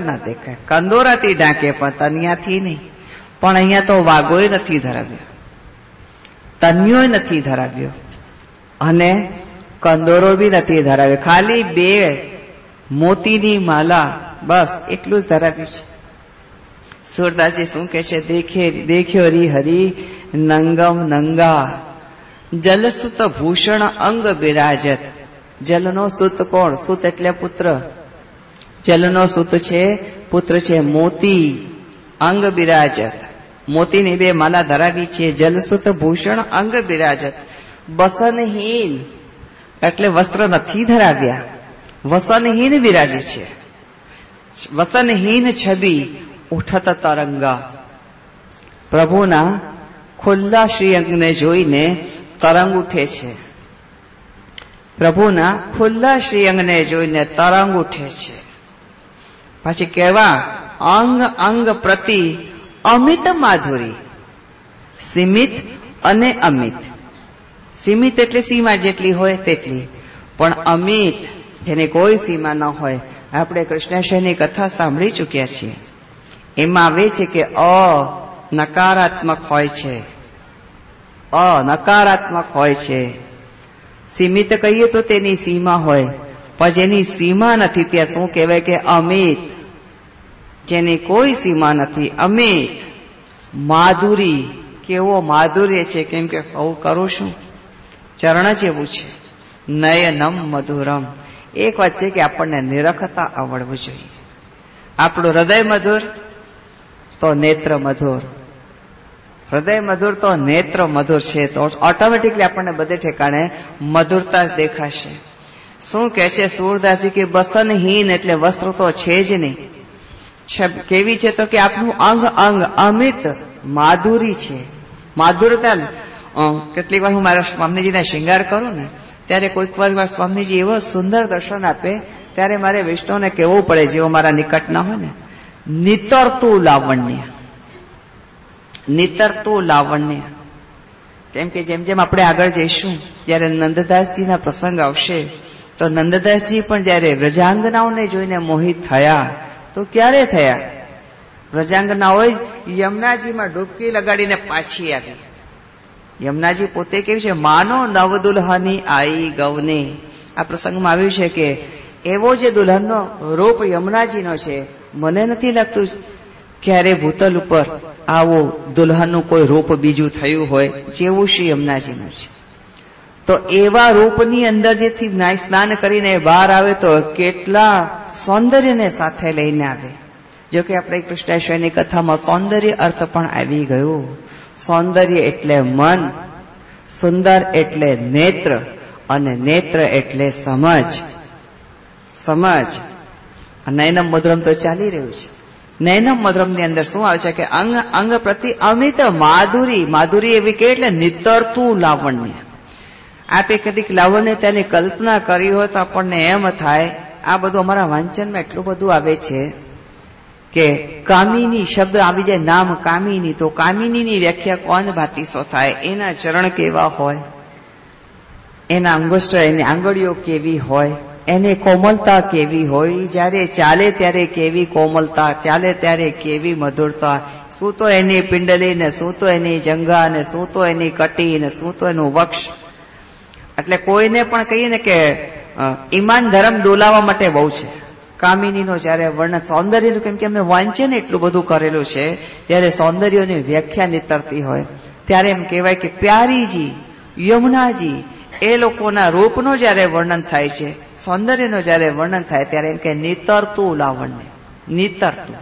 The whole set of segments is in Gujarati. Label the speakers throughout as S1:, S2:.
S1: ના દેખાય. કંદોરાથી ઢાંકે પણ તનિયાથી નહીં. પણ અહીંયા તો વાઘોય નથી ધરાવ્યો, તનિયો નથી ધરાવ્યો અને કંદોરો બી નથી ધરાવ્યો. ખાલી 2 મોતીની માલા, બસ એટલું જ ધરાવ્યું છે. સુરદાસજી શું કે છે? દેખ્યો રી હરી નંગમ નંગા, જલસુત ભૂષણ અંગ બિરાજત. જલનો સુત કોણ? સુત એટલે પુત્ર. જલનો સુત છે, પુત્ર છે મોતી. અંગ બિરાજત, મોતીની 2 માલા ધરાવી છે. જલસુત ભૂષણ અંગ બિરાજત. વસનહીન એટલે વસ્ત્ર નથી ધરાવ્યા, વસનહીન બિરાજી છે. વસનહીન છબી ઉઠત તરંગા. પ્રભુના ખુલ્લા શ્રીઅંગને જોઈને તરંગ ઉઠે છે. પ્રભુના ખુલ્લા શ્રીઅંગને જોઈને તરંગ ઉઠે છે. પછી કેવા? અંગ અંગ પ્રતિ અમિત માધુરી. સીમિત અને અમિત. સીમિત એટલે સીમા જેટલી હોય તેટલી, પણ અમિત જેને કોઈ સીમા ન હોય. આપણે કૃષ્ણાષ્ટમીની કથા સાંભળી ચૂક્યા છીએ. એમાં આવે છે કે નકારાત્મક હોય છે, નકારાત્મક હોય છે. સીમિત કહીએ તો તેની સીમા હોય, પણ જેની સીમા નથી ત્યાં શું કહેવાય? કે અમિત, જેની કોઈ સીમા નથી. અમિત માધુરી. કેવો માધુર્ય છે! કેમ કે હું કરું છું, ચરણ જેવું છે. નયનમ મધુરમ. એક વાત છે કે આપણને નિરખતા આવડવું જોઈએ. આપણું હૃદય મધુર તો નેત્ર મધુર, હૃદય મધુર તો નેત્ર મધુર છે. તો ઓટોમેટિકલી આપણને બધે ઠેકાણે મધુરતા જ દેખાશે. શું કહે છે સુરદાસજી? કે બસનહીન એટલે વસ્ત્ર તો છે જ નહીં. કેવી છે? તો કે આપનું અંગ અંગ અમિત માધુરી છે. માધુરતા. કેટલીક વાર હું મારા સ્વામીજીના શૃંગાર કરું ને ત્યારે કોઈક વાર સ્વામીજી એવો સુંદર દર્શન આપે ત્યારે મારે વિષ્ણુને કહેવું પડે, જેવો મારા નિકટ ના હોય ને, નિતરતું લાવણ્ય, નિતરતું લાવણ્ય. કેમ કે જેમ જેમ આપણે આગળ જઈશું ત્યારે નંદદાસજીના પ્રસંગ આવશે તો નંદદાસજી પણ જયારે વ્રજાંગનાઓને જોઈને મોહિત થયા તો ક્યારે થયા? વ્રજાંગનાઓએ યમુનાજીમાં ડૂબકી લગાડીને પાછી આવી. યમુનાજી પોતે કેવી છે? માનો નવ દુલ્હની આઈ ગવને. આ પ્રસંગમાં આવ્યું છે કે એવો જે દુલ્હનનો રૂપ યમુનાજીનો છે, મને નથી લાગતું ક્યારે ભૂતલ ઉપર આવો દુલ્હનનું કોઈ રૂપ બીજું થયું હોય જેવું શ્રી યમુનાજીનું છે. તો એવા રૂપની અંદર જેથી સ્નાન કરીને બહાર આવે તો કેટલા સૌંદર્યને સાથે લઈને આવે. જો કે આપણે કૃષ્ણાષ્ટમીની કથામાં સૌંદર્ય અર્થ પણ આવી ગયું. સૌંદર્ય એટલે મન, સુંદર એટલે નેત્ર, અને નેત્ર એટલે સમજ. સમજ. નયનમ મધુરમ તો ચાલી રહ્યું છે. નયનમ મધુરમ ની અંદર શું આવે છે? કે અંગ અંગ પ્રતિ અમિત માધુરી. માધુરી એવી કે એટલે નિતરતું લાવણ્ય. આપે કદીક લાવણ્ય તેની કલ્પના કરી હોય તો આપણને એમ થાય, આ બધું અમારા વાંચનમાં એટલું બધું આવે છે કે કામિની શબ્દ આવી જાય, નામ કામિની. તો કામિનીની વ્યાખ્યા કોણ ભાતીસો થાય? એના ચરણ કેવા હોય, એના અંગુષ્ઠ, એની આંગળીઓ કેવી હોય, એને કોમલતા કેવી હોય, જ્યારે ચાલે ત્યારે કેવી કોમલતા, ચાલે ત્યારે કેવી મધુરતા, શું તો એની પિંડલી ને શું તો એની જંઘા ને શું તો એની કટી ને શું તો એનું વક્ષ. એટલે કોઈને પણ કહીએ ને કે ઈમાન ધર્મ ડોલાવવા માટે બહુ છે. કામિનીનો જયારે વર્ણન સૌંદર્યનું, કેમ કે અમે વાંચન એટલું બધું કરેલું છે, ત્યારે સૌંદર્યની વ્યાખ્યા નીતરતી હોય ત્યારે એમ કહેવાય કે પ્યારીજી, યમુનાજી, એ લોકોના રૂપનો જયારે વર્ણન થાય છે, સૌંદર્યનો જયારે વર્ણન થાય ત્યારે એમ કે નિતરતું લાવણ્ય. નિતરતું.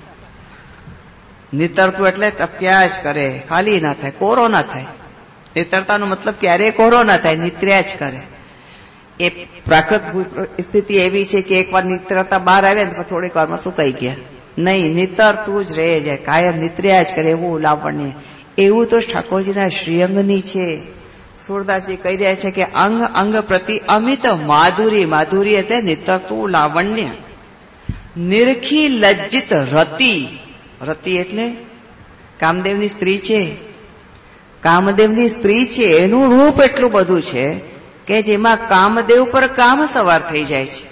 S1: નિતરતું એટલે ટપક્યા જ કરે, ખાલી ના થાય, કોરો ના થાય. નિતરતાનો મતલબ ક્યારેય કોરો ના થાય, નિત્ર્યા જ કરે. એ પ્રાકૃત સ્થિતિ એવી છે કે એકવાર નિત્રતા બહાર આવે ને થોડીક વારમાં સુકાઈ ગયા. નહીં, નિતરતું જ રહે જાય, કાયમ નિત્ર્યા જ કરે, એવું લાવણ્ય. એવું તો ઠાકોરજીના શ્રીઅંગની છે. સુરદાસજી કહી રહ્યા છે કે અંગ અંગ પ્રતિ અમિત માધુરી. માધુરી એટલે નિતરતું લાવણ્ય. નિરખી લજ્જિત રતિ. રતિ એટલે કામદેવની સ્ત્રી છે. કામદેવની સ્ત્રી છે, એનું રૂપ એટલું બધું છે કે જેમાં કામદેવ પર કામ સવાર થઈ જાય છે,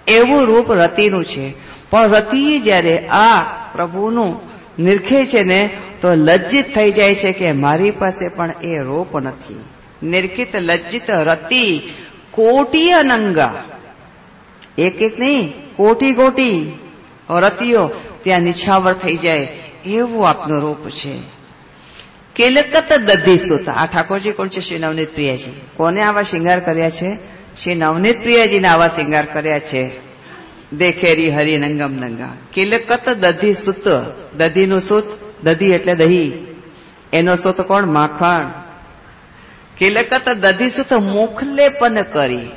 S1: એવું રૂપ રતિનું છે. પણ રતિએ જયારે આ પ્રભુનું નિરખે છે ને તો લજ્જિત થઈ જાય છે કે મારી પાસે પણ એ રૂપ નથી. નિર્કિત લજ્જિત રતિ કોટી અનંગા, એક એક નહીં, કોટી કોટી રતિઓ ત્યાં નિછાવર થઈ જાય એવું આપનું રૂપ છે. કેલકત દધી સુત, આ ઠાકોરજી કોણ છે? શ્રી નવનીત પ્રિયાજી. કોને આવા શિંગાર કર્યા છે? શ્રી નવનીત પ્રિયાજીને આવા શિંગાર કર્યા છે. દેખેરી હરિ નંગમ નંગા. કિલકત દધી સુત, દધીનું સુત, દધી એટલે દહીં, એનો સુત કોણ? માખણ. કિલકત દધી સુત મુખલેપન કરી.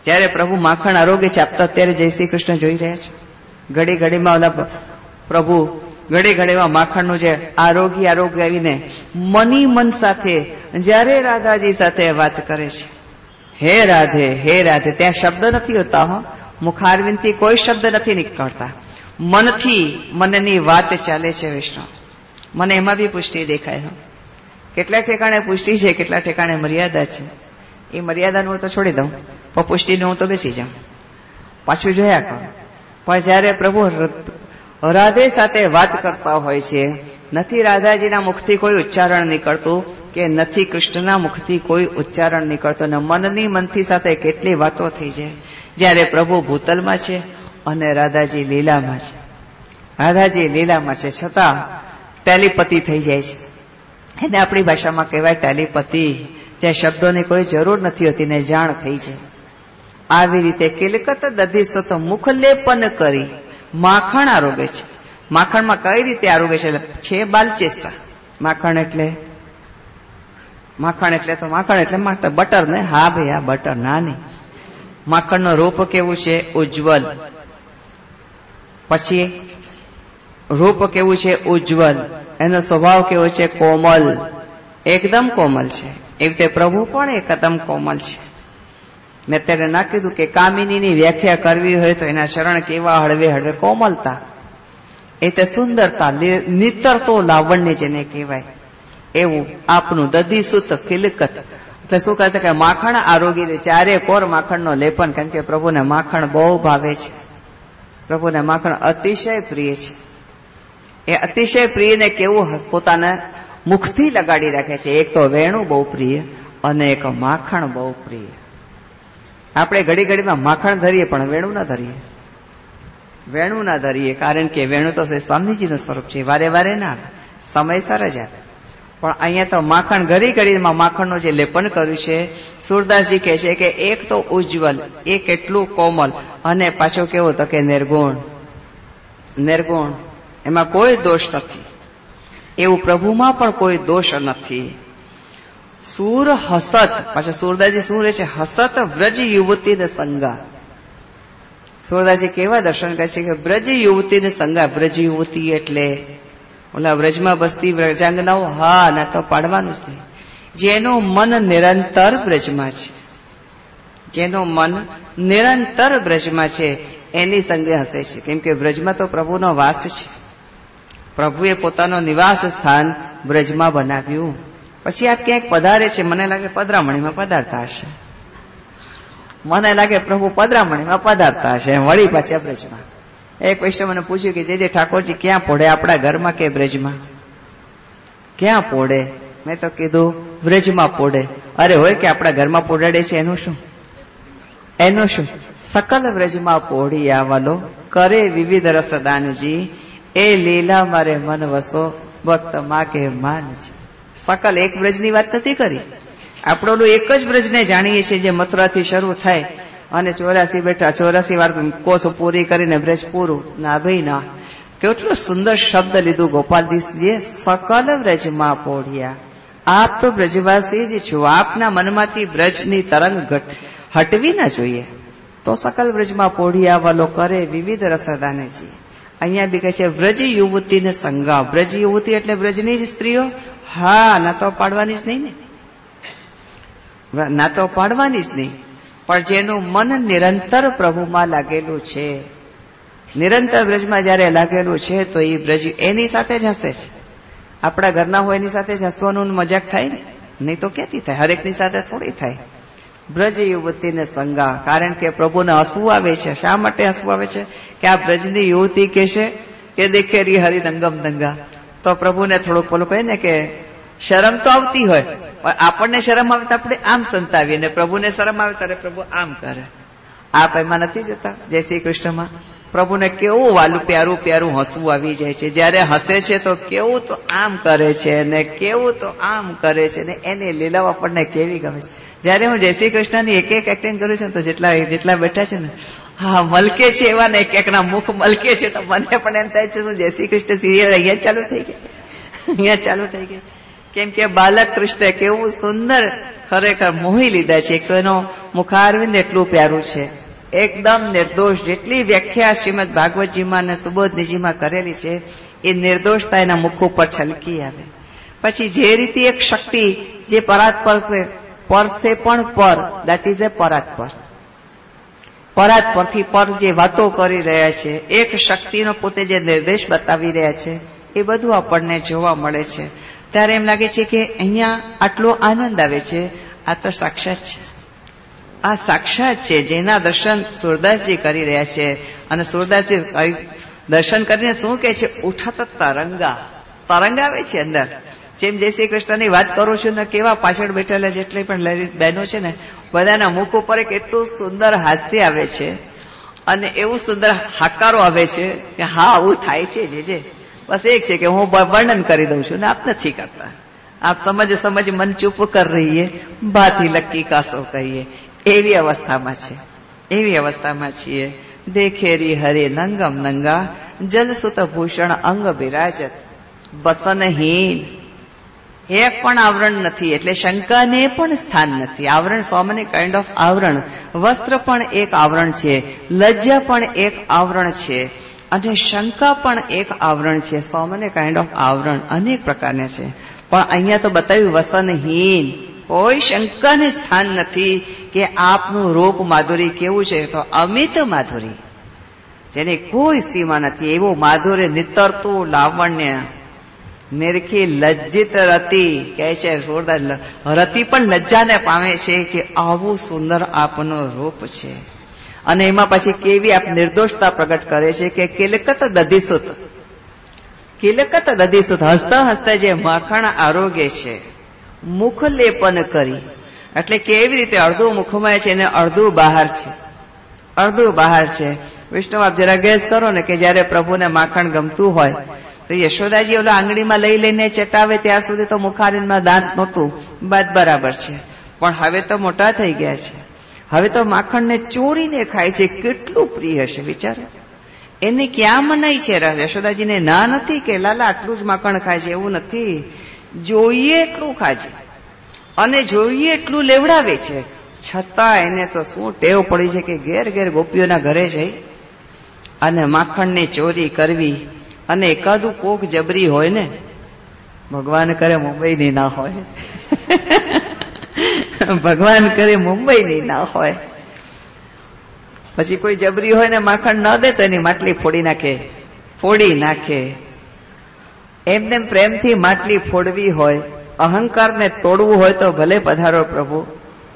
S1: જયારે પ્રભુ માખણ આરોગ્ય છે આપતા ત્યારે જય શ્રી કૃષ્ણ જોઈ રહ્યા છો. ઘડી ઘડીમાં ઓલા પ્રભુ ઘડી ઘડીમાં માખણનું જે આરોગ્ય આવીને મની મન સાથે જયારે રાધાજી સાથે વાત કરે છે, હે રાધે હે રાધે, ત્યાં શબ્દ નથી હોતા હો, મુખારવિંદથી કોઈ શબ્દ નથી નીકળતા, મનથી મનની વાત ચાલે છે. વૈષ્ણવ મને એમાં બી પુષ્ટિ દેખાય હો. કેટલાક ઠેકાણે પુષ્ટિ છે, કેટલાક ઠેકાણે મર્યાદા છે. એ મર્યાદાનું હું તો છોડી દઉં, પણ પુષ્ટિનું હું તો બેસી જાઉં, પાછું જોયા કરું. પણ જયારે પ્રભુ રાધે સાથે વાત કરતા હોય છે, નથી રાધાજીના મુખથી કોઈ ઉચ્ચારણ નીકળતું કે નથી કૃષ્ણના મુખથી કોઈ ઉચ્ચારણ નીકળતું, ને મનની મનથી સાથે કેટલી વાતો થઈ જાય. જયારે પ્રભુ ભૂતલમાં છે અને રાધાજી લીલામાં છે. રાધાજી લીલામાં છે છતાં ટેલિપતિ થઈ જાય છે. એને આપણી ભાષામાં કહેવાય ટેલિપતિ, ત્યાં શબ્દોની કોઈ જરૂર નથી હોતી ને જાણ થઈ જાય. આવી રીતે કિલકત દધી સુત મુખલેપન કરી માખણ આરોગે છે. માખણમાં કઈ રીતે આરોગે છે? બાલચેષ્ટા. માખણ એટલે તો માખણ એટલે બટર ને. હા ભાઈ, આ બટર ના નહીં. માખણનું રૂપ કેવું છે? ઉજ્જવલ. પછી રૂપ કેવું છે? ઉજ્જવલ. એનો સ્વભાવ કેવો છે? કોમલ. એકદમ કોમલ છે. એવી રીતે પ્રભુ પણ એકદમ કોમલ છે. મેં ત્યારે ના કીધું કે કામિનીની વ્યાખ્યા કરવી હોય તો એના શરણ કેવા? હળવે હળવે કોમલતા, એ તે સુંદરતા, નિતરતો લાવણ્ય જેને કહેવાય એવું આપનું દધી સુત કિલકત. એટલે શું કહે છે કે માખણ આરોગી, ચારે કોર માખણનો લેપન. કેમ કે પ્રભુને માખણ બહુ ભાવે છે. પ્રભુને માખણ અતિશય પ્રિય છે. એ અતિશય પ્રિયને કેવું પોતાના મુખથી લગાડી રાખે છે. એક તો વેણું બહુ પ્રિય અને એક માખણ બહુ પ્રિય. આપણે ઘડી ઘડીમાં માખણ ધરીએ પણ વેણું ના ધરીએ. વેણું ના ધરીએ કારણ કે વેણું તો સ્વામીજીનું સ્વરૂપ છે, વારે વારે ના આવે, સમયસર જ આવે. પણ અહીંયા તો માખણ ઘડી ઘડીમાં માખણનું જે લેપન કર્યું છે, સુરદાસજી કહે છે કે એક તો ઉજ્જવલ, એ કેટલું કોમલ, અને પાછો કેવો તો કે નિર્ગુણ. નિર્ગુણ, એમાં કોઈ દોષ નથી. એવું પ્રભુમાં પણ કોઈ દોષ નથી. સુર હસત, પાછા સુરદાસજી શું રહે છે? હસત વ્રજ યુવતી ને સંગા. સુરદાસજી કેવા દર્શન કરે છે કે બ્રજ યુવતી ને સંગા. બ્રજ યુવતી એટલે ઓલા વ્રજમાં બસતી વ્રજાંગનાઓ. હા, ના તો પાડવાનું જ નહીં. જેનું મન નિરંતર બ્રજમાં છે, જેનું મન નિરંતર બ્રજમાં છે એની સંગે હસે છે. કેમ કે બ્રજમાં તો પ્રભુનો વાસ છે. પ્રભુએ પોતાનો નિવાસ સ્થાન બ્રજમાં બનાવ્યું. પછી આ ક્યાંક પધારે છે, મને લાગે પધરામણીમાં પધારતા હશે. મને લાગે પ્રભુ પધરામણીમાં પધારતા હશે, વળી પાછા બ્રજમાં. એક વૈષ્ણવ મને પૂછ્યું કે જે ઠાકોરજી ક્યાં પોડે, આપણા ઘરમાં કે બ્રજમાં? ક્યાં પોડે? મેં તો કીધું બ્રજમાં પોડે. અરે હોય કે આપણા ઘરમાં પોડાડે છે, એનું શું? એનું શું? સકલ બ્રજમાં પોડી આવલો, કરે વિવિધ રસદાનજી, એ લીલા મારે મન વસો, ભક્ત માગે માનજી. સકલ એક બ્રજની વાત નથી કરી. આપણો એક જ બ્રજને જાણીએ છીએ, જે મથુરાથી શરૂ થાય અને 84 બેઠા 84 વાર કોષ પૂરી કરીને બ્રજ પૂરું. ના ભાઈ ના, કેટલું સુંદર શબ્દ લીધું ગોપાલદીસજીએ, સકલ બ્રજમાં પોઢિયા. આપ તો બ્રજવાસી જ છો, આપના મનમાંથી બ્રજની તરંગ હટવી ના જોઈએ. તો સકલ બ્રજમાં પોઢિયા વાલો કરે વિવિધ રસદાનેજી. અહીંયા બી કહે છે વ્રજ યુવતીને સંગા. બ્રજ યુવતી એટલે બ્રજની જ સ્ત્રીઓ. હા, ના તો પાડવાની જ નહીં ને, ના તો પાડવાની જ નહીં. પણ જેનું મન નિરંતર પ્રભુમાં લાગેલું છે, નિરંતર બ્રજમાં જયારે લાગેલું છે, તો એ બ્રજ એની સાથે જ હસે છે. આપણા ઘરના હોય એની સાથે જ હસવાનું મજાક થાય ને, નહીં તો ક્યાંથી થાય? હરેકની સાથે થોડી થાય. બ્રજ યુવતીને સંગા, કારણ કે પ્રભુને હસવું આવે છે. શા માટે હસવું આવે છે? કે આ બ્રજની યુવતી કહેશે કે દેખેરી હરી નંગમ નંગા, તો પ્રભુને થોડુંક પેલું કહે ને કે શરમ તો આવતી હોય, આપણને શરમ આવે તો આપણે આમ સંતાવીએ, ને પ્રભુને શરમ આવે ત્યારે પ્રભુ આમ કરે. આપ એમાં નથી જોતા જય શ્રી કૃષ્ણમાં પ્રભુને કેવું વાલું પ્યારું પ્યારું હસવું આવી જાય છે. જયારે હસે છે તો કેવું તો આમ કરે છે ને કેવું તો આમ કરે છે, ને એની લીલાઓ આપણને કેવી ગમે છે. જયારે હું જય શ્રી કૃષ્ણની એક એક એક્ટિંગ કરું છું તો જેટલા બેઠા છે ને, હા મલકે છે એવા ને એક એકના મુખ મલકે છે, તો મને પણ એમ થાય છે શું જય શ્રી કૃષ્ણ સિરિયલ અહીંયા ચાલુ થઈ ગઈ. કેમ કે બાલક કૃષ્ણ કેવું સુંદર ખરેખર મોહી લીધા છે. એક તો એનો મુખારવિંદ એટલું પ્યારું છે, એકદમ નિર્દોષ. જેટલી વ્યાખ્યા શ્રીમદ ભાગવતજીમાં અને સુબોધનીજીમાં કરેલી છે એ નિર્દોષતા એના મુખ ઉપર છલકી આવે. પછી જે રીતે એક શક્તિ જે પરાત્પર પર છે પણ પર, દેટ ઇઝ એ પરાત્પર. પરાત્પરથી પર જે વાતો કરી રહ્યા છે, એક શક્તિનો પોતે જે નિર્દેશ બતાવી રહ્યા છે, એ બધું આપણને જોવા મળે છે. ત્યારે એમ લાગે છે કે અહીંયા આટલો આનંદ આવે છે. આ તો સાક્ષાત છે, આ સાક્ષાત છે જેના દર્શન સુરદાસજી કરી રહ્યા છે. અને સુરદાસજી દર્શન કરીને શું કહે છે? ઉઠાતા તરંગ આવે છે અંદર. જેમ જય શ્રી કૃષ્ણની વાત કરું છું ને, કેવા પાછળ બેઠેલા જેટલી પણ લલિત બહેનો છે ને, બધાના મુખ ઉપર કેટલું સુંદર હાસ્ય આવે છે અને એવું સુંદર હાકારો આવે છે કે હા આવું થાય છે. જે બસ એક છે કે હું વર્ણન કરી દઉં છું ને આપ નથી કરતા. આપ સમજ મન ચૂપ કર રહીએ, બાથી લક્કી કાસો કહીએ. એવી અવસ્થામાં છીએ. દેખેરી હરે નંગમ નંગા, જલસુત ભૂષણ અંગ બિરાજત, બસનહીન. એક પણ આવરણ નથી, એટલે શંકાને પણ સ્થાન નથી. આવરણ સો મેની કાઇન્ડ ઓફ આવરણ. વસ્ત્ર પણ એક આવરણ છે, લજ્જા પણ એક આવરણ છે, અને શંકા પણ એક આવરણ છે. સો મેની કાઇન્ડ ઓફ આવરણ અનેક પ્રકારના છે. પણ અહીંયા તો બતાવ્યું વસનહીન, કોઈ શંકાને સ્થાન નથી કે આપનું રૂપ માધુરી કેવું છે. તો અમિત માધુરી, જેની કોઈ સીમા નથી, એવું માધુર્ય, નિતરતું લાવણ્ય, નિરખી લજ્જિત રતિ કહે છે. રતિ પણ લજ્જાને પામે છે કે આવું સુંદર આપનું રૂપ છે. અને એમાં પછી કેવી આપ નિર્દોષતા પ્રગટ કરે છે કે કિલકત દધીસુત, હસતા હસતા જે માખણ આરોગ્ય છે, મુખ લેપન કરી. એટલે કેવી રીતે અડધું મુખમાં છે ને અડધું બહાર છે. વિષ્ણુ આપ જરા ગેસ કરો ને કે જયારે પ્રભુને માખણ ગમતું હોય તો યશોદાજી ઓલા આંગળીમાં લઈને ચટાવે ત્યાં સુધી તો મુખારીમાં દાંત નહોતું, બાદ બરાબર છે. પણ હવે તો મોટા થઈ ગયા છે, હવે તો માખણને ચોરીને ખાય છે. કેટલું પ્રિય હશે વિચારો. એની ક્યાં મનાઈ છે? યશોદાજીને ના નથી કે લાલા આટલું જ માખણ ખાય છે, એવું નથી. જોઈએ એટલું ખાજે અને જોઈએ એટલું લેવડાવે છે. છતાં એને તો શું ટેવ પડી છે કે ઘેર ઘેર ગોપીઓના ઘરે જઈ અને માખણની ચોરી કરવી. અને એકાદું કોક જબરી હોય ને, ભગવાન કરે મુંબઈની ના હોય, ભગવાન કરે મુંબઈની ના હોય. પછી કોઈ જબરી હોય ને માખણ ન દે તો એની માટલી ફોડી નાખે. એમને પ્રેમથી માટલી ફોડવી હોય, અહંકારને તોડવું હોય તો ભલે પધારો પ્રભુ,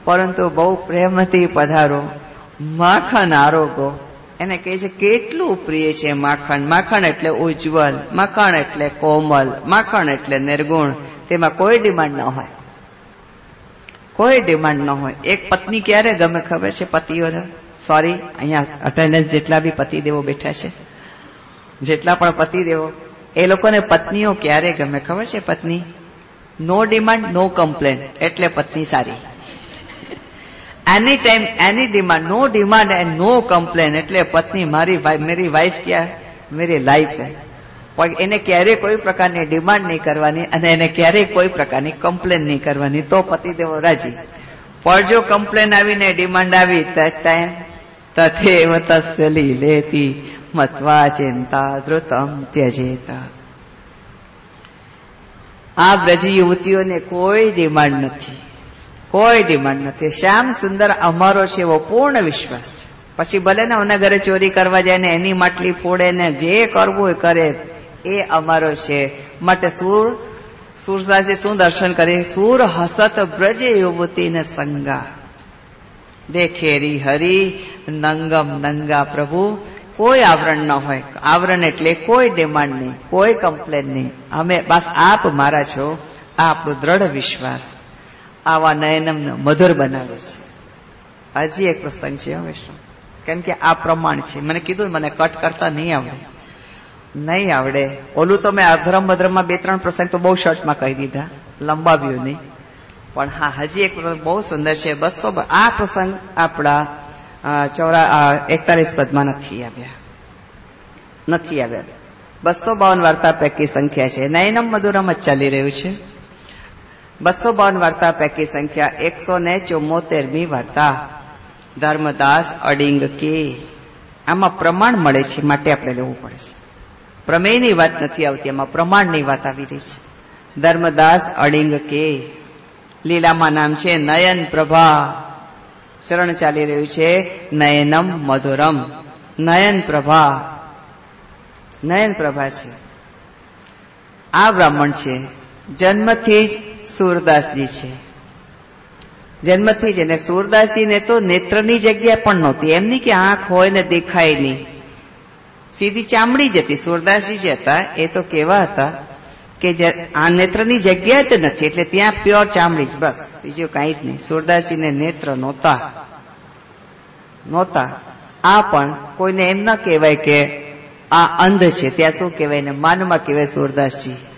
S1: પરંતુ બહુ પ્રેમથી પધારો. માખણ આરોગો, એને કહે છે કેટલું પ્રિય છે માખણ. માખણ એટલે ઉજ્જવલ, માખણ એટલે કોમલ, માખણ એટલે નિર્ગુણ. તેમાં કોઈ ડિમાન્ડ ન હોય. એક પત્ની ક્યારે ગમે ખબર છે પતિઓને? સોરી, અહીંયા અટેન્ડન્સ જેટલા બી પતિદેવો બેઠા છે, જેટલા પણ પતિદેવો, એ લોકોને પત્નીઓ ક્યારે ગમે ખબર છે? પત્ની નો ડિમાન્ડ નો કમ્પ્લેન, એટલે પત્ની સારી. Any time any demand, no demand and no complain, એટલે પત્ની મેરી વાઇફ ક્યાં મેરી લાઈફ હે. પણ એને ક્યારેય કોઈ પ્રકારની ડિમાન્ડ નહીં કરવાની અને એને ક્યારેય કોઈ પ્રકારની કમ્પ્લેન નહીં કરવાની, તો પતિદેવો રાજી. પણ જો કમ્પ્લેન આવીને ડિમાન્ડ આવી તથેવ તસ્યલી લેતી મત્વા ચિંતા ધૃતમ ત્યજેત. આ બ્રજી યુવતીઓને કોઈ ડિમાન્ડ નથી. શ્યામ સુંદર અમારો છે એવો પૂર્ણ વિશ્વાસ છે. પછી ભલે ને ઓના ઘરે ચોરી કરવા જાય ને એની માટલી ફોડે ને જે કરવું એ કરે, એ અમારો છે. માટે સુરદાસજી શું દર્શન કરી? સુર હસત બ્રજ યુવતી ને સંગા, દેખેરી હરી નંગમ નંગા. પ્રભુ કોઈ આવરણ ન હોય. આવરણ એટલે કોઈ ડિમાન્ડ નહીં, કોઈ કમ્પ્લેન નહીં. અમે બસ આપ મારા છો, આ આપણો દ્રઢ વિશ્વાસ આવા નયનમ મધુર બનાવે છે. હજી એક પ્રસંગ છે વિષ્ણુ, કેમ કે આ પ્રમાણ છે. મને કીધું મને કટ કરતા નહીં આવડે. ઓલું તો મેં અધરમ ભદ્રમાં 2-3 પ્રસંગ તો બહુ શોર્ટમાં કહી દીધા, લંબાવ્યું નહીં. પણ હા, હજી એક પ્રસંગ બહુ સુંદર છે. 200 આ પ્રસંગ આપણા 41 પદમાં નથી આવ્યા. 252 વાર્તા પૈકી સંખ્યા છે. નયનમ મધુરમ જ ચાલી રહ્યું છે. 252 વાર્તા પૈકી સંખ્યા 174મી વાર્તા. ધર્મદાસ અડિંગ કે. આમાં પ્રમાણ મળે છે, માટે આપણે લેવું પડે છે. પ્રમેયની વાત નથી આવતી, એમાં પ્રમાણની વાત આવી રહી છે. ધર્મદાસ અડિંગ કે. લીલામાં નામ છે નયન પ્રભા. શરણ ચાલી રહ્યું છે નયનમ મધુરમ. નયન પ્રભા છે. આ બ્રાહ્મણ છે, જન્મથી જ સુરદાસજી છે. જન્મથી જ. અને સુરદાસજીને તો નેત્રની જગ્યા પણ નહોતી. એમ નહીં કે આંખ હોય ને દેખાય નહીં, સીધી ચામડી જ હતી. સુરદાસજી જે હતા એ તો કેવા હતા કે આ નેત્રની જગ્યા જ નથી, એટલે ત્યાં પ્યોર ચામડી જ, બસ, બીજું કાંઈ જ નહીં. સુરદાસજીને નેત્ર નહોતા. આ પણ કોઈને એમ ના કહેવાય કે આ અંધ છે. ત્યાં શું કહેવાય ને, માનમાં કહેવાય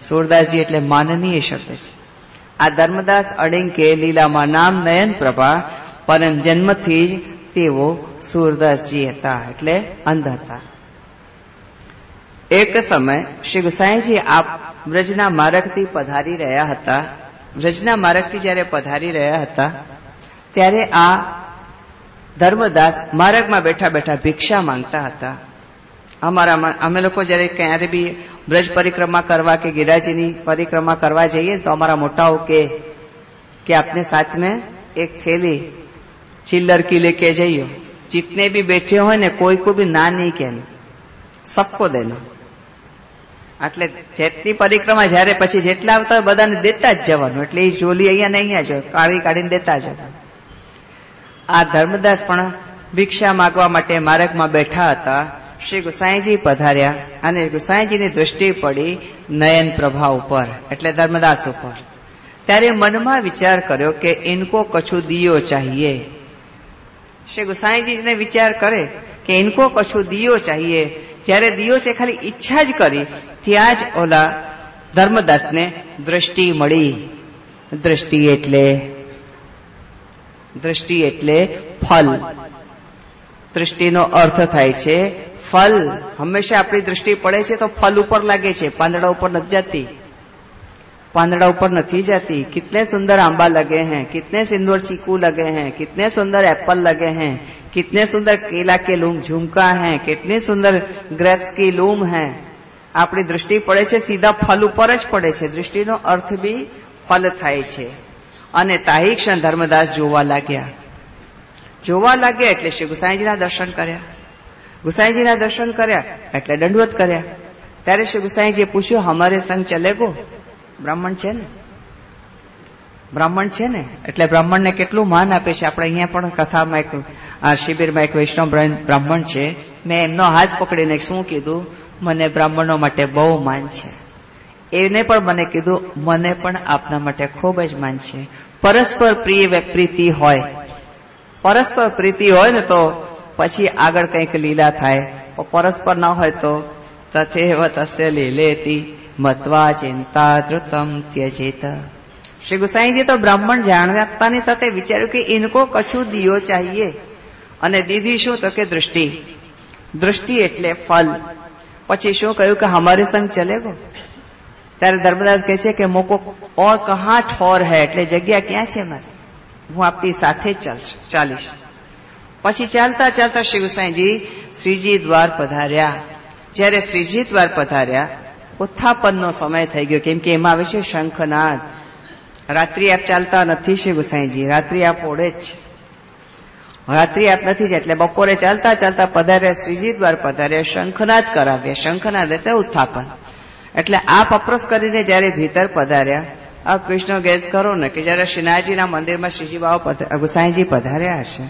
S1: સુરદાસજી એટલે માનનીય શબ્દ છે. આ ધર્મદાસ અડિંકે લીલામાં નામ નયન પ્રભા, પરમ જન્મથી જ તેઓ સુરદાસજી હતા, એટલે અંધ હતા. એક સમય શ્રી ગુસાઈજી આપ વ્રજના માર્ગથી પધારી રહ્યા હતા. વ્રજના માર્ગથી જયારે પધારી રહ્યા હતા ત્યારે આ ધર્મદાસ માર્ગમાં બેઠા બેઠા ભિક્ષા માંગતા હતા. અમે લોકો જયારે ક્યારે બી બ્રજ પરિક્રમા કરવા કે ગિરિરાજની પરિક્રમા કરવા જઈએ તો અમારા મોટાઓ કે આપને साथ में एक थैली चिल्लर की लेके जाइयो. जितने भी बैठे हो ने कोई को भी ना नहीं कहना, सबको देना. એટલે જેટલી પરિક્રમા જયારે પછી જેટલા આવતા હોય બધાને દેતા જ જવાનું. એટલે એ જોલી અહીંયા ને અહીંયા જ કાઢીને દેતા જવાનું. આ ધર્મદાસ પણ ભિક્ષા માગવા માટે માર્ગમાં બેઠા હતા. શ્રી ગુસાઈજી પધાર્યા અને ગુસાઈજીની દૃષ્ટિ પડી નયન પ્રભા ઉપર, એટલે ધર્મદાસ ઉપર. ત્યારે મનમાં વિચાર કર્યો કે ઇનકો કછુ દિયો ચાહીએ. શ્રી ગુસાઈજીને વિચાર કરે કે ઇનકો કછુ દિયો ચાહીએ. જ્યારે દિયો છે ખાલી ઈચ્છા જ કરી ત્યાં જ ઓલા ધર્મદાસને દ્રષ્ટિ મળી. દ્રષ્ટિ એટલે ફલ. દ્રષ્ટિનો અર્થ થાય છે ફલ. હંમેશા આપણી દ્રષ્ટિ પડે છે તો ફલ ઉપર લાગે છે, પાંદડા ઉપર નથી जाती. कितने सुंदर आंबा लगे हैं, कितने सुंदर चीकू लगे हैं, कितने सुंदर एप्पल लगे हैं, कितने सुंदर केला के लूम झुमका हैं, कितने सुंदर ग्रेप्स की लूम है. આપણી દ્રષ્ટિ પડે છે સીધા ફલ ઉપર જ પડે છે. દ્રષ્ટિનો અર્થ બી ફલ થાય છે. અને તાહી ક્ષણ ધર્મદાસ જોવા લાગ્યા એટલે શ્રી ગુસાઈજીના દર્શન કર્યા. ગુસાઈજીના દર્શન કર્યા એટલે દંડવત કર્યા. ત્યારે શ્રી ગુસાઈજીએ પૂછ્યું, હમારે સંગ ચલેગો? બ્રાહ્મણ છે ને એટલે બ્રાહ્મણને કેટલું માન આપે છે. આપણે અહીંયા પણ કથામાં એક શિબિરમાં એક વૈષ્ણવ બ્રાહ્મણ છે. મેં એમનો હાથ પકડીને શું કીધું, મને બ્રાહ્મણો માટે બહુ માન છે. એને પણ મને કીધું, મને પણ આપના માટે ખૂબ જ માન છે. પરસ્પર પ્રીતિ હોય ને તો પછી આગળ કંઈક લીલા થાય. પરસ્પર ના હોય તો તથેવ તસ્ય લીલેતી મત્વા ચિંતા ધૃતમ ત્યજેત. શ્રી ગુસાઈજી તો બ્રાહ્મણ જાણતાની સાથે વિચાર્યું કે ઇનકો કછું દિયો ચાહીએ. અને દીધી શું તો કે દૃષ્ટિ એટલે ફલ. પછી શું કહ્યું કે હમારે સંગ ચલેગો? ત્યારે ધર્મદાસ કહે છે કે મોકો ઓર કહા ઠોર હૈ, એટલે જગ્યા ક્યાં છે મારી, હું આપની સાથે ચાલીશ. પછી ચાલતા ચાલતા શ્રી ગુસાઈજી શ્રીજી દ્વાર પધાર્યા. જ્યારે શ્રીજી દ્વાર પધાર્યા ઉત્થાપનનો સમય થઈ ગયો, કેમ કે એમાં આવે છે શંખનાદ. રાત્રિ આપ ચાલતા નથી શ્રી ગુસાઈજી, રાત્રિ આપ ઓળે જ છે. રાત્રિ આપ નથી જ એટલે બપોરે ચાલતા ચાલતા પધાર્યા, શ્રીજી દ્વાર પધાર્યા, શંખનાદ કરાવ્યા. શંખનાદ એટલે ઉત્થાપન. એટલે આપ અપ્રોસ કરીને જયારે ભીતર પધાર્યા, આપ કૃષ્ણ ગેસ કરો ને કે જયારે શ્રીનાથજીના મંદિરમાં શ્રીજી બાબા ગુસાઈજી પધાર્યા હશે,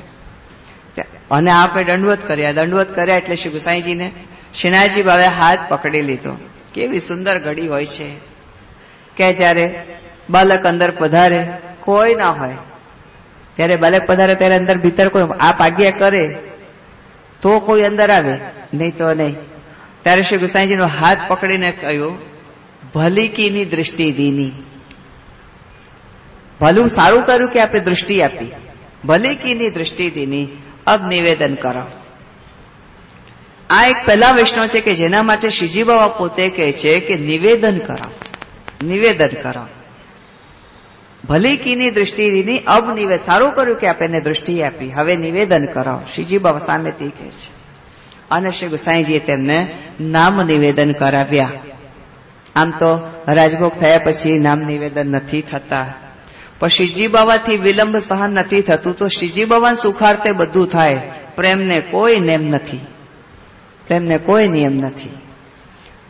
S1: અને આપણે દંડવત કર્યા એટલે શ્રી ગુસાઈજીને શ્રીનાથજી બાબાએ હાથ પકડી લીધો. કેવી સુંદર ઘડી હોય છે કે જયારે બાલક અંદર પધારે કોઈ ના હોય, જયારે બાલક પધારે ત્યારે અંદર ભીતર કોઈ આપ આજ્ઞા કરે તો કોઈ અંદર આવે, નહીં તો નહીં. ત્યારે શ્રી ગુસાઈજીનો હાથ પકડીને કહ્યું, ભલીકીની દૃષ્ટિ દીની. ભલું સારું કર્યું કે આપણે દૃષ્ટિ આપી. ભલીકીની દૃષ્ટિ દીની, અબ નિવેદન કરો. આ એક પહેલા વૈષ્ણવ છે કે જેના માટે શ્રીજી બાબા પોતે કહે છે કે નિવેદન કરો, નિવેદન કરો. ભલીકીની દૃષ્ટિ દીની, અબ નિવેદન. સારું કર્યું કે આપણને દૃષ્ટિ આપી, હવે નિવેદન કરો. શ્રીજી બાબા સામેથી કહે છે. અને શ્રી ગુસાઈજીએ તેમને નામ નિવેદન કરાવ્યા. આમ તો રાજભોગ થયા પછી નામ નિવેદન નથી થતા, પણ શ્રીજી બાબાથી વિલંબ સહન નથી થતું, તો શ્રીજી બાબાને સુખાર્થે બધું થાય. પ્રેમને કોઈ નેમ નથી, પ્રેમને કોઈ નિયમ નથી.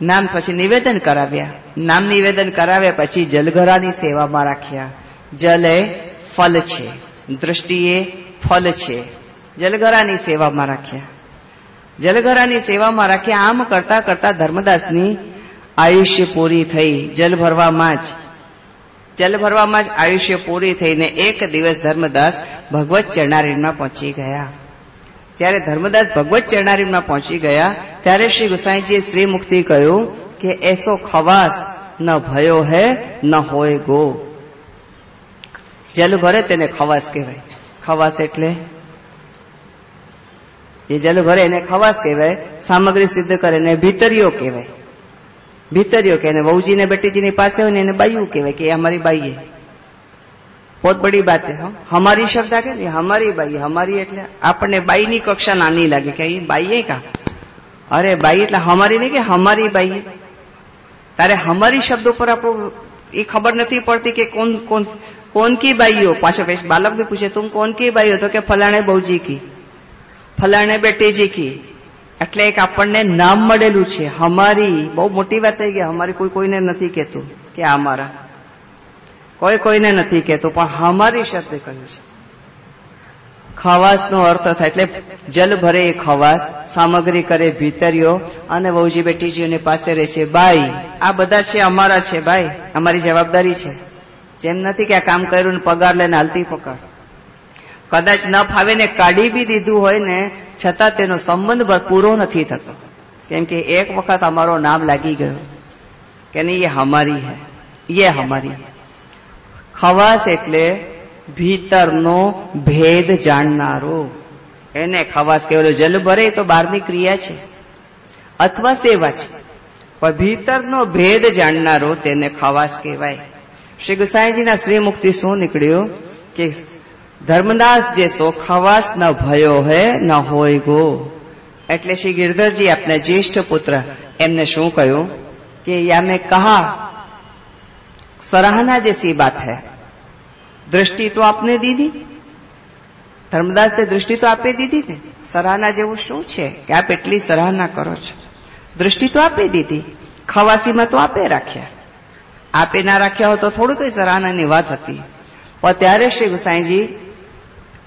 S1: નામ પછી નિવેદન કરાવ્યા. નામ નિવેદન કરાવ્યા પછી જલઘરાની સેવામાં રાખ્યા. જલ એ ફલ છે, દૃષ્ટિ એ ફલ છે. જલઘરાની સેવામાં રાખ્યા. જલઘરાની સેવામાં રાખ્યા. આમ કરતા કરતા ધર્મદાસની આયુષ્ય પૂરી થઈ. જલ ભરવામાં જ આયુષ્ય પૂરી થઈને એક દિવસ ધર્મદાસ ભગવત ચરણારીણમાં પહોંચી ગયા. જ્યારે ધર્મદાસ ભગવત ચરણારીણમાં પહોંચી ગયા ત્યારે શ્રી ગુસાઈજીએ શ્રીમુખથી કહ્યું કે એસો ખવાસ ન ભયો હે ન હોય ગો. જલ ભરે તેને ખવાસ કહેવાય. ખવાસ એટલે જે જલ ભરે એને ખવાસ કહેવાય. સામગ્રી સિદ્ધ કરે ને ભીતરીઓ કહેવાય. ભીતરીઓ કે વહુજીને બેટીજીની પાસે હોય ને એને બાયું કહેવાય કે અમારી બાઈએ. बहुत बड़ी बात है. हमारी शब्द आगे नहीं, हमारी बाई. हमारी એટલે આપણને બાઈની કક્ષા નાની લાગે કે એ બાઈએ કા. અરે બાઈ એટલે हमारी नहीं કે हमारी बाई. તારે हमारी शब्द पर આપણો એ ખબર નથી પડતી કે कौन की बाई हो. पाछा बालक भी पूछे तुम कौन की बाई हो तो के फलाणे बहूजी की, फलाणे बेटीजी की. એટલે એક આપણને નામ મળેલું છે हमारी. બહુ મોટી વાત થઈ ગઈ. हमारी કોઈને નથી કહેતું કે અમારા, કોઈને નથી કહેતું, પણ હમારી શબ્દ કહ્યું છે. ખવાસનો અર્થ થાય એટલે જલ ભરે એ ખવાસ, સામગ્રી કરે ભીતરીઓ, અને વહુજી બેટીજીઓની પાસે રહે છે બાઈ. આ બધા છે અમારા છે ભાઈ, અમારી જવાબદારી છે. જેમ નથી કે આ કામ કર્યું ને પગાર લઈને હાલતી પકડ. કદાચ ન ફાવે ને કાઢી બી દીધું હોય ને છતાં તેનો સંબંધ પૂરો નથી થતો, કેમ કે એક વખત અમારો નામ લાગી ગયું કે નહીં એ હમારી હૈ, ये हमारी. ખવાસ એટલે ભીતરનો ભેદ જાણનારો, એને ખવાસ કહેવાય. જલ ભરે તો બહારની ક્રિયા છે અથવા સેવા છે, પણ ભીતરનો ભેદ જાણનારો તેને ખવાસ કહેવાય. શ્રી ગુસાઈજીના શ્રીમુખથી શું નીકળ્યું કે ધર્મદાસ જેસો ખવાસ ન ભયો હે ન હોય ગો. એટલે શ્રી गिरधरजी આપના જ્યેષ્ઠ પુત્ર એમને શું કહ્યું કે યા મેં કહા सराहना जैसी बात है. दृष्टि तो आपने दी थी, धर्मदास ने दृष्टि तो आपे दी थी ने. सराहना जेवुं शुं छे के आप एटली सराहना करो छो. दृष्टि तो आपे दी थी, खवासीमां तो आपे राख्या. आपे ना राख्या हो तो थोड़ी कोई सराहनानी वात हती. पण त्यारे श्री गुसाईजी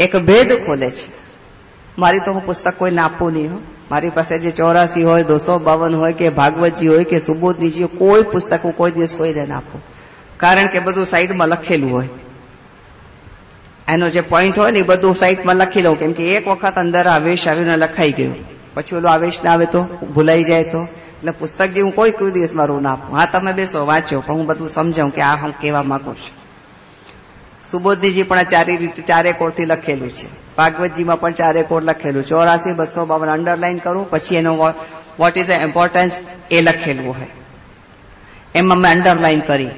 S1: एक भेद खोले छे. मारी तो हूँ पुस्तक कोई आपू नहीं हो. मारी पासे जे 84 होय, 252 होय के भागवतजी होय के सुबोधनीजी होय, कोई पुस्तक हूँ कोई दिवस कोई ने आपू. કારણ કે બધું સાઈડમાં લખેલું હોય. એનો જે પોઈન્ટ હોય ને એ બધું સાઈડમાં લખી લઉં, કેમ કે એક વખત અંદર આવેશ આવીને લખાઈ ગયું, પછી ઓલો આવેશ ના આવે તો ભૂલાઈ જાય તો. એટલે પુસ્તક જે હું કોઈ દિવસ મારું ના આપું. હા તમે બેસો વાંચો, પણ હું બધું સમજાવું કે આ હું કહેવા માંગુ છું. સુબોધનીજી પણ ચારે કોરથી લખેલું છે. ભાગવતજીમાં પણ ચારે કોર લખેલું. 84, 252 અંડરલાઈન કરું, પછી એનો વોટ ઇઝ ધ ઇમ્પોર્ટન્સ એ લખેલું હોય. એમાં મેં અંડરલાઈન કરી,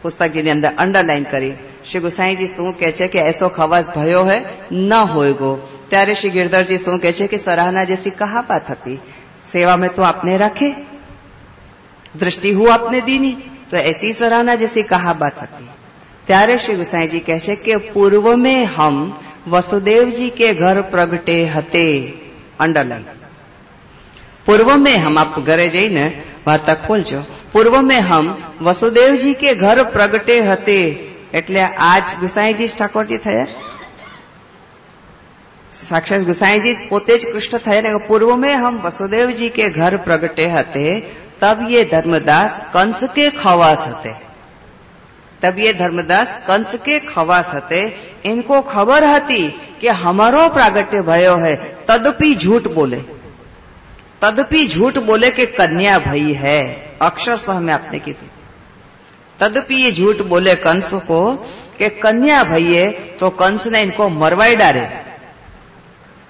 S1: પુસ્તકજીની અંદર અંડરલાઈન કરી. શ્રી ગુસાઈજી શું કહે છે કે એસો ખવાસ ભયો હે ન હોય ગો. ત્યારે શ્રી गिरधरजी શું કહે છે કે सराहना जैसी कहा बात હતી, सेवा में तो आपने रखे, दृष्टि हूँ आपने दी नहीं, तो ऐसी सराहना जैसी कहा बात હતી. ત્યારે શ્રી ગુસાઈજી કહે છે કે પૂર્વ में हम वसुदेव जी के घर प्रगटे हते. अंडरलाइन. पूर्व में हम, आप घरे જઈને વાર્તા ખોલજો. पूर्व में हम वसुदेव जी के घर प्रगटे हते. એટલે આજ ગુસાઈજી ઠાકોરજી થયા. साक्षात गोसाई जी पोते ज कृष्ण थे। पूर्व में हम वसुदेव जी के घर प्रगटे हते, तब ये धर्मदास कंस के खवास हते। तब ये धर्मदास कंस के खवास हते। इनको खबर हती कि हमारो प्रागट्य भयो है, तदपि झूठ बोले। तदपि झूठ बोले कि कन्या भई है। अक्षरशः में आपने की थी। तदपि ये झूठ बोले कंस को कि कन्या भई है, तो कंस ने इनको मरवाई डाले।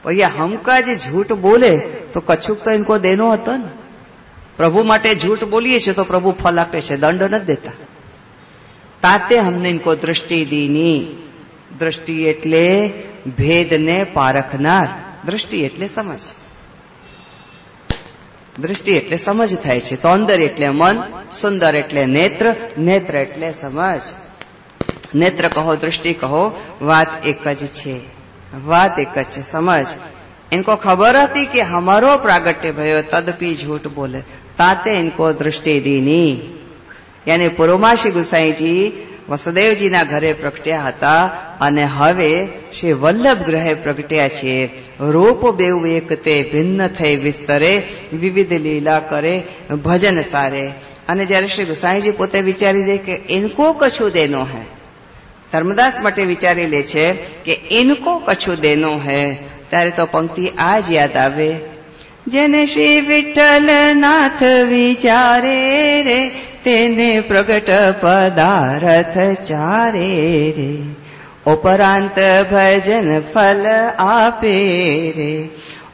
S1: भैया हमका जे झूठ बोले तो कछुक तो इनको देनो हतो ने। प्रभु माटे झूठ बोलीए छे तो प्रभु फल आपे छे, दंड न देता। ताते हमने इनको दृष्टि दीनी। दृष्टि एटले भेद ने पारखनार। दृष्टि एटले समझ। दृष्टि एटले समझ थाय छे। सौंदर्य एटले मन, सुंदर एटले नेत्र, नेत्र एटले समझ। नेत्र कहो, दृष्टि कहो, बात एक ज छे। बात एक है समझ। इनको खबर थी कि हमारो प्रागट्य भयो, तदपि झूठ बोले। ताते इनको दृष्टि दीनी। यानी पूर्वमाशी गोसाई जी वसुदेव जी ना घरे प्रगट्या हता अने हवे श्री वल्लभ ग्रहे प्रगट्या छे। रूप बेव एक ते भिन्न थई विस्तरे, विविध लीला करे, भजन सारे। अने ज्यारे श्री गोसाई जी पोते विचारी दे कि इनको कछु देनो है, धर्मदास मटे विचारी ले छे कि इनको कछु देनो है, त्यारे तो पंक्ति आज याद आवे। जेने श्री विठ्ठल नाथ विचारे रे, तेने प्रगट पदार्थ चारे रे। उपरांत भजन फल आपे रे,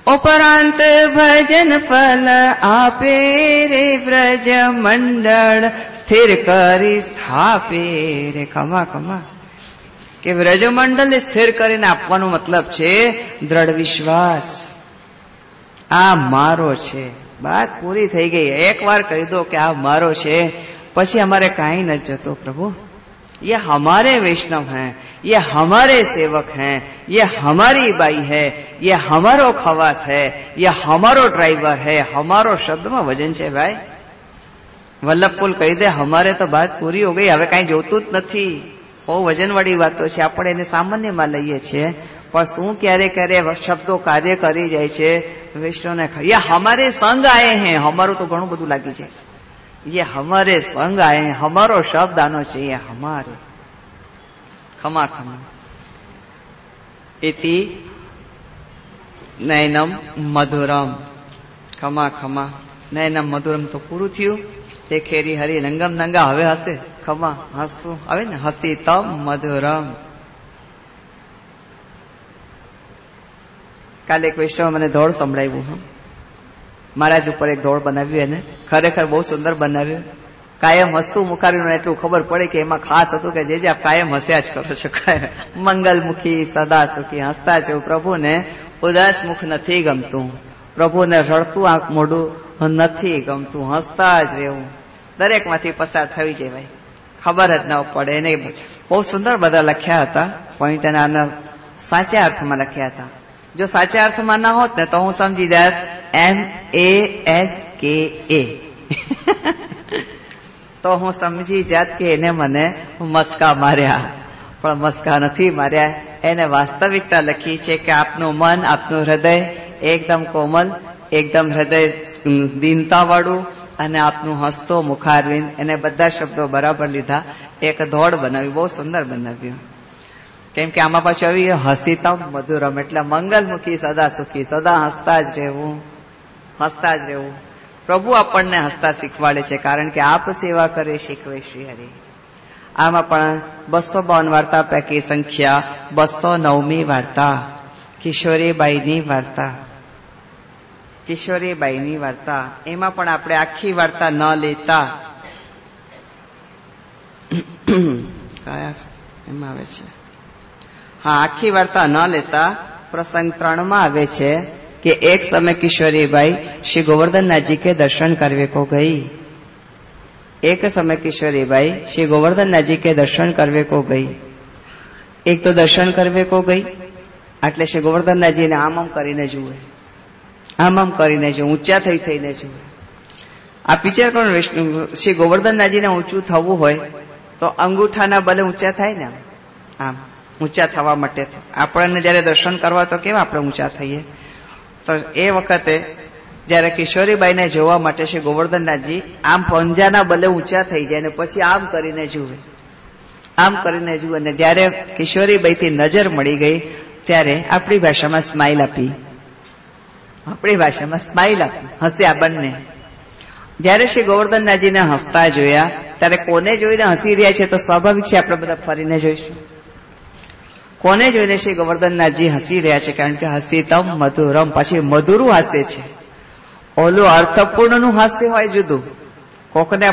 S1: उपरांत भजन फल आपे रे। व्रज मंडल स्थिर करी स्थापे रे। खमा खमा કે વ્રજમંડલ સ્થિર કરીને આપવાનો મતલબ છે દ્રઢ વિશ્વાસ। આ મારો છે, વાત પૂરી થઈ ગઈ। એક વાર કહી દો કે આ મારો છે, પછી અમારે કાંઈ ન જોતો પ્રભુ। ये हमारे वैष्णव हैं, ये हमारे सेवक हैं, ये हमारी बाई है, ये हमारो खवास है, ये हमारो ड्राइवर है। हमारो शब्द में वजन है भाई। वल्लभ कुल कही दे हमारे तो बात पूरी हो गई, हवे कांई जोतुं ज नथी। બહુ વજનવાળી વાતો છે, આપણે એને સામાન્યમાં લઈએ છીએ, પણ શું ક્યારે ક્યારે શબ્દો કાર્ય કરી જાય છે વૈષ્ણવને। ये हमारे संग आए हैं, हमारो तो घणું બધું લાગી જાય। ये हमारे संग आए हैं, हमारो शब्द आनो चाहिए, हमारे। खमा खमा इति नयनम मधुरम। खमा खमा नयनम मधुरम तो पूરું થયું। તે ખેરી હરી રંગમ નંગા હવે હશે। ખમા હસતું આવે ને, હસી તમ મધુરમ। કાલે એક વૈષ્ણવ મને દોડ સંભળાવ્યું। મહારાજ ઉપર એક દોડ બનાવ્યું, એને ખરેખર બહુ સુંદર બનાવ્યું। કાયમ હસતું મુખારીનું એટલું ખબર પડે કે એમાં ખાસ હતું કે જે આપ કાયમ હસ્યા જ કરો છો। મંગલમુખી સદા સુખી, હસતા છો। પ્રભુને ઉદાસ મુખ નથી ગમતું, પ્રભુને રડતું આંખ મોઢું નથી ગમતું, હસતા જ રહેવું। દરેક માંથી પસાર થઈ જવાય, ખબર જ ન પડે। એને બહુ સુંદર બધા લખ્યા હતા પોઈન્ટ, અને આના સાચા અર્થમાં લખ્યા હતા। જો સાચા અર્થમાં ના હોત ને તો હું સમજી જાત MASKA, તો હું સમજી જાત કે એને મને મસ્કા માર્યા, પણ મસ્કા નથી માર્યા। એને વાસ્તવિકતા લખી છે કે આપનું મન, આપનું હૃદય એકદમ કોમલ, એકદમ હૃદય દીનતા વાળું, અને આપનું હસતો મુખારવિંદ, એને બધા શબ્દો બરાબર લીધા, એક દોડ બનાવી, બહુ સુંદર બનાવ્યું। કેમ કે આમાં પાછું આવી હસીતમ મધુરમ, એટલે મંગલમુખી સદા સુખી, સદા હસતા જ રહેવું, હસતા જ રહેવું। પ્રભુ આપણને હસતા શીખવાડે છે, કારણ કે આપ સેવા કરે શીખવે શ્રી હરિ। આમાં પણ 252 વાર્તા પૈકી સંખ્યા 209મી વાર્તા કિશોરીબાઈની વાર્તા। કિશોરીબાઈની વાર્તા, એમાં પણ આપણે આખી વાર્તા ન લેતા, કયા એમાં આવે છે, હા આખી વાર્તા ન લેતા प्रसंग 3 में आवे छे कि एक समय किशोरीबाई श्री गोवर्धननाथ जी के दर्शन करवे को गई। एक समय किशोरीबाई श्री गोवर्धननाथ जी के दर्शन करवे को गई। एक तो दर्शन करवे को गई એટલે શ્રી ગોવર્ધનનાથજી ને આમ કરીને જુએ, આમ કરીને જુએ, ઊંચા થઈને જુએ। આ વિચાર કરો, શ્રી ગોવર્ધનનાથજીને ઊંચું થવું હોય તો અંગૂઠાના બલે ઊંચા થાય ને, આમ ઊંચા થવા માટે. આપણને જયારે દર્શન કરવા તો કેવા આપણે ઊંચા થઈએ. તો એ વખતે જયારે કિશોરીબાઈને જોવા માટે શ્રી ગોવર્ધનનાથજી આમ પંજાના બલે ઊંચા થઈ જાય ને પછી આમ કરીને જુએ, આમ કરીને જુએ. અને જયારે કિશોરીબાઈથી નજર મળી ગઈ ત્યારે આપણી ભાષામાં સ્માઇલ આપી, આપણી ભાષામાં સ્માઇલ આપી, હસ્યા બંને. જયારે શ્રી ગોવર્ધનનાથજીને હસતા જોયા ત્યારે કોને જોઈને હસી રહ્યા છે તો સ્વાભાવિક છે આપણે બધા ફરીને જોઈશું. કોને જોઈને શ્રી ગોવર્ધનનાથજી હસી રહ્યા છે? કારણ કે હસીતમ મધુરમ, પછી મધુરું હાસ્ય છે. ઓલું અર્થપૂર્ણનું હાસ્ય હોય જુદું, કોકને